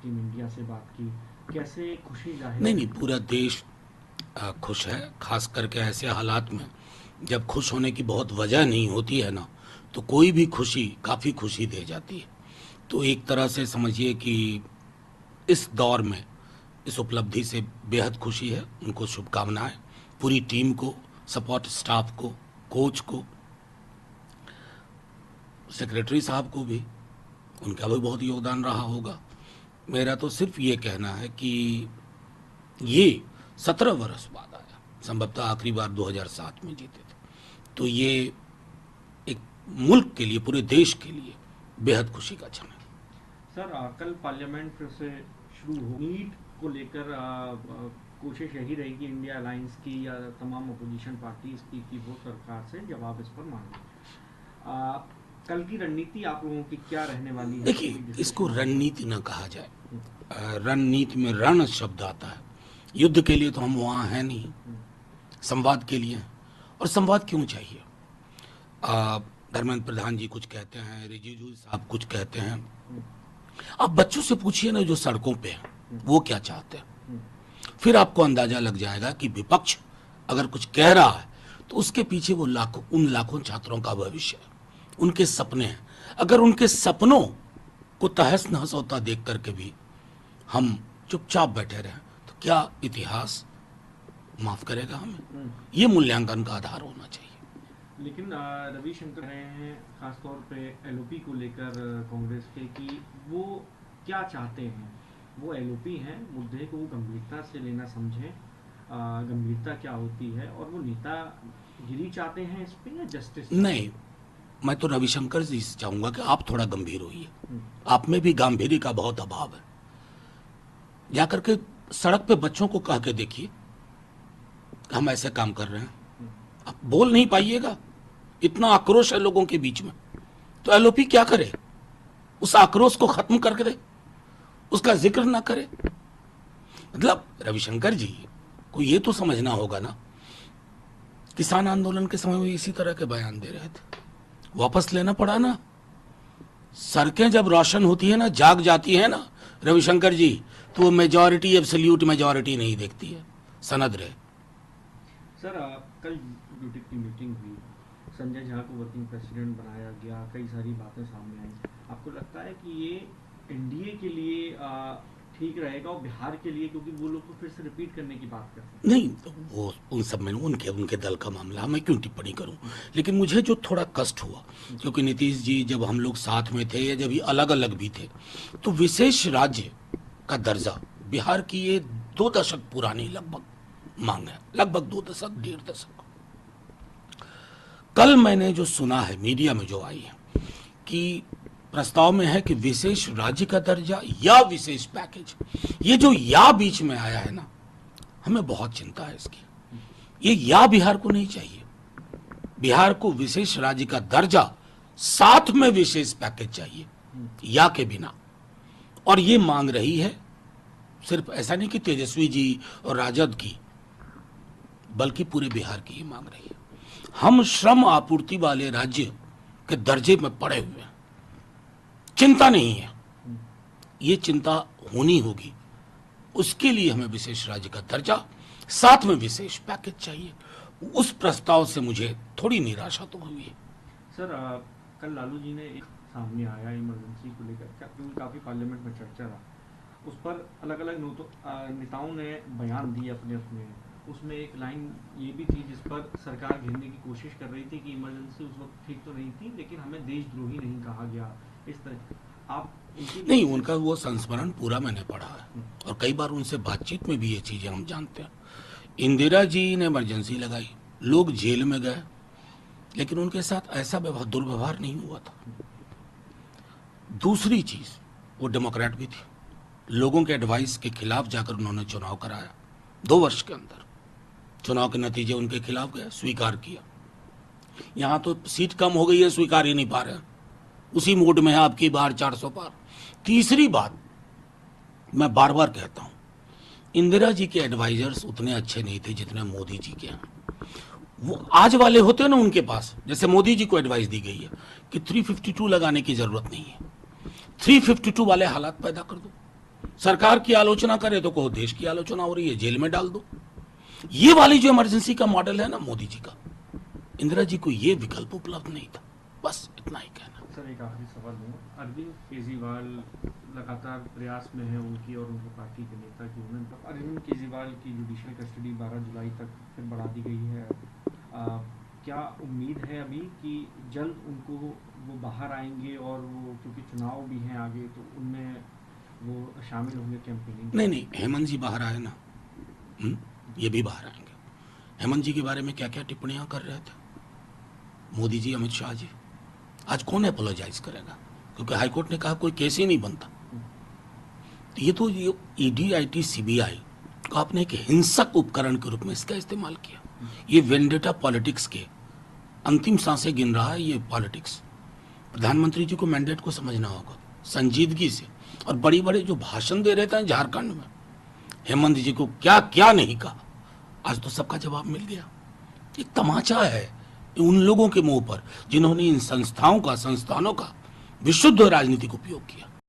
Team India से बात की, कैसे खुशी जाहिर? नहीं, पूरा देश खुश है, खास करके ऐसे हालात में जब खुश होने की बहुत वजह नहीं होती है ना, तो कोई भी खुशी काफ़ी खुशी दे जाती है। तो एक तरह से समझिए कि इस दौर में इस उपलब्धि से बेहद खुशी है। उनको शुभकामनाएं, पूरी टीम को, सपोर्ट स्टाफ को, कोच को, सेक्रेटरी साहब को भी, उनका भी बहुत योगदान रहा होगा। मेरा तो सिर्फ ये कहना है कि ये 17 वर्ष बाद आया, संभवतः आखिरी बार 2007 में जीते थे। तो ये एक मुल्क के लिए, पूरे देश के लिए बेहद खुशी का क्षण है। सर, कल पार्लियामेंट फिर से शुरू हो, नीट को लेकर कोशिश यही रहेगी इंडिया अलायंस की या तमाम अपोजिशन पार्टीज की वो सरकार से जवाब इस पर मांगे। कल की रणनीति आप लोगों की क्या रहने वाली है? देखिए, इसको रणनीति न कहा जाए। रणनीति में रण शब्द आता है। युद्ध के लिए तो हम वहाँ हैं नहीं, संवाद के लिए। और संवाद क्यों चाहिए? धर्मेंद्र प्रधान जी कुछ कहते हैं, रिजिजू साहब कुछ कहते हैं। आप बच्चों से पूछिए ना जो सड़कों पे हैं, वो क्या चाहते हैं। फिर आपको अंदाजा लग जाएगा कि विपक्ष अगर कुछ कह रहा है तो उसके पीछे वो उन लाखों छात्रों का भविष्य है, उनके सपने हैं। अगर उनके सपनों को तहस नहस होता देख करके भी हम चुपचाप बैठे रहें तो क्या इतिहास माफ करेगा हमें? ये मूल्यांकन का आधार होना चाहिए। लेकिन रविशंकर रहे हैं खासतौर पे एलओपी को लेकर कांग्रेस के, कि वो क्या चाहते हैं। वो एलओपी हैं, मुद्दे को गंभीरता से लेना समझें, गंभीरता क्या होती है, और वो नेतागिरी चाहते हैं इस पे या जस्टिस? नहीं, मैं तो रविशंकर जी से चाहूंगा कि आप थोड़ा गंभीर होइए। आप में भी गांधीर्य का बहुत अभाव है। जाकर के सड़क पे बच्चों को कह के देखिए हम ऐसे काम कर रहे हैं। आप बोल नहीं पाइएगा, इतना आक्रोश है लोगों के बीच में। तो एलओपी क्या करे? उस आक्रोश को खत्म करके दे, उसका जिक्र ना करे। मतलब रविशंकर जी को ये तो समझना होगा ना, किसान आंदोलन के समय में इसी तरह के बयान दे रहे थे, वापस लेना पड़ा ना। सड़कें जब रोशन होती है ना, जाग जाती है ना रविशंकर जी, तो वो मेजॉरिटी, एब्सोल्यूट मेजॉरिटी नहीं देखती है, सनद रहे। सर, कल ड्यूटी की मीटिंग हुई, संजय झा को वर्किंग प्रेसिडेंट बनाया गया, कई सारी बातें सामने आई। आपको लगता है कि ये एनडीए के लिए ठीक रहेगा और बिहार के लिए, क्योंकि वो लोग तो फिर से रिपीट करने की बात करते हैं? नहीं, तो वो उन सब में उनके दल का मामला, मैं क्यों टिप्पणी करूं। लेकिन मुझे जो थोड़ा कष्ट हुआ, क्योंकि नीतीश जी जब हम लोग साथ में थे या जब ये अलग अलग भी थे, तो विशेष राज्य का दर्जा बिहार की ये 2 दशक पुरानी लगभग मांग है, लगभग 2 दशक, 1.5 दशक। कल मैंने जो सुना है मीडिया में जो आई है कि प्रस्ताव में है कि विशेष राज्य का दर्जा या विशेष पैकेज, ये जो या बीच में आया है ना, हमें बहुत चिंता है इसकी। ये या बिहार को नहीं चाहिए। बिहार को विशेष राज्य का दर्जा, साथ में विशेष पैकेज चाहिए, या के बिना। और ये मांग रही है सिर्फ ऐसा नहीं कि तेजस्वी जी और राजद की, बल्कि पूरे बिहार की ये मांग रही है। हम श्रम आपूर्ति वाले राज्य के दर्जे में पड़े हुए हैं, चिंता नहीं है। ये चिंता होनी होगी, उसके लिए हमें विशेष राज्य का दर्जा, साथ में विशेष पैकेज चाहिए। उस प्रस्ताव से मुझे थोड़ी निराशा तो हुई है। सर, कल लालू जी ने एक सामने आया इमरजेंसी को लेकर, क्योंकि काफ़ी पार्लियामेंट में चर्चा रहा, उस पर अलग अलग नेताओं ने बयान दिए अपने अपने। उसमें एक लाइन ये भी थी जिस पर सरकार घेरने की कोशिश कर रही थी कि इमरजेंसी उस वक्त ठीक तो नहीं थी, लेकिन हमें देशद्रोही नहीं कहा गया। इस तरह आप नहीं, उनका वो संस्मरण पूरा मैंने पढ़ा है और कई बार उनसे बातचीत में भी ये चीजें हम जानते हैं। इंदिरा जी ने इमरजेंसी लगाई, लोग जेल में गए, लेकिन उनके साथ ऐसा दुर्व्यवहार नहीं हुआ था। दूसरी चीज, वो डेमोक्रेट भी थी, लोगों के एडवाइस के खिलाफ जाकर उन्होंने चुनाव कराया। 2 वर्ष के अंदर चुनाव के नतीजे उनके खिलाफ गए, स्वीकार किया। यहां तो सीट कम हो गई है, स्वीकार ही नहीं पा रहे, उसी मूड में है आपकी बार 400 पार। तीसरी बात मैं बार बार कहता हूं, इंदिरा जी के एडवाइजर्स उतने अच्छे नहीं थे जितने मोदी जी के हैं। वो आज वाले होते हैं ना उनके पास, जैसे मोदी जी को एडवाइस दी गई है कि 352 लगाने की जरूरत नहीं है, 352 वाले हालात पैदा कर दो। सरकार की आलोचना करे तो कहो देश की आलोचना हो रही है, जेल में डाल दो। ये वाली जो इमरजेंसी का मॉडल है ना मोदी जी का, इंदिरा जी को ये विकल्प उपलब्ध नहीं था। बस इतना ही कहना। सर एक आखिरी सवाल दूँ, अरविंद केजरीवाल लगातार प्रयास में है उनकी और उनकी पार्टी के नेता की, उन्होंने अरविंद केजरीवाल की जुडिशियल कस्टडी 12 जुलाई तक फिर बढ़ा दी गई है। क्या उम्मीद है अभी कि जल्द उनको वो बाहर आएंगे, और वो क्योंकि चुनाव भी हैं आगे तो उनमें वो शामिल होंगे कैंपेनिंग? नहीं, हेमंत जी बाहर आए ना, ये भी बाहर आएंगे। हेमंत जी के बारे में क्या क्या टिप्पणियां कर रहे थे मोदी जी, अमित शाह जी, आज कौन अपोलोजाइज करेगा? क्योंकि हाईकोर्ट ने कहा कोई केस ही नहीं बनता। तो ये ईडी, आईटी, सीबीआई को आपने एक हिंसक उपकरण के रूप में इसका इस्तेमाल किया। ये वेंडेटा पॉलिटिक्स के अंतिम सांसें गिन रहा है ये पॉलिटिक्स। प्रधानमंत्री जी को मैंडेट को समझना होगा संजीदगी से, और बड़ी बड़े जो भाषण दे रहे थे झारखंड में, हेमंत जी को क्या क्या नहीं कहा, आज तो सबका जवाब मिल गया। एक तमाचा है उन लोगों के मुंह पर जिन्होंने इन संस्थाओं का, संस्थानों का विशुद्ध राजनीतिक उपयोग किया।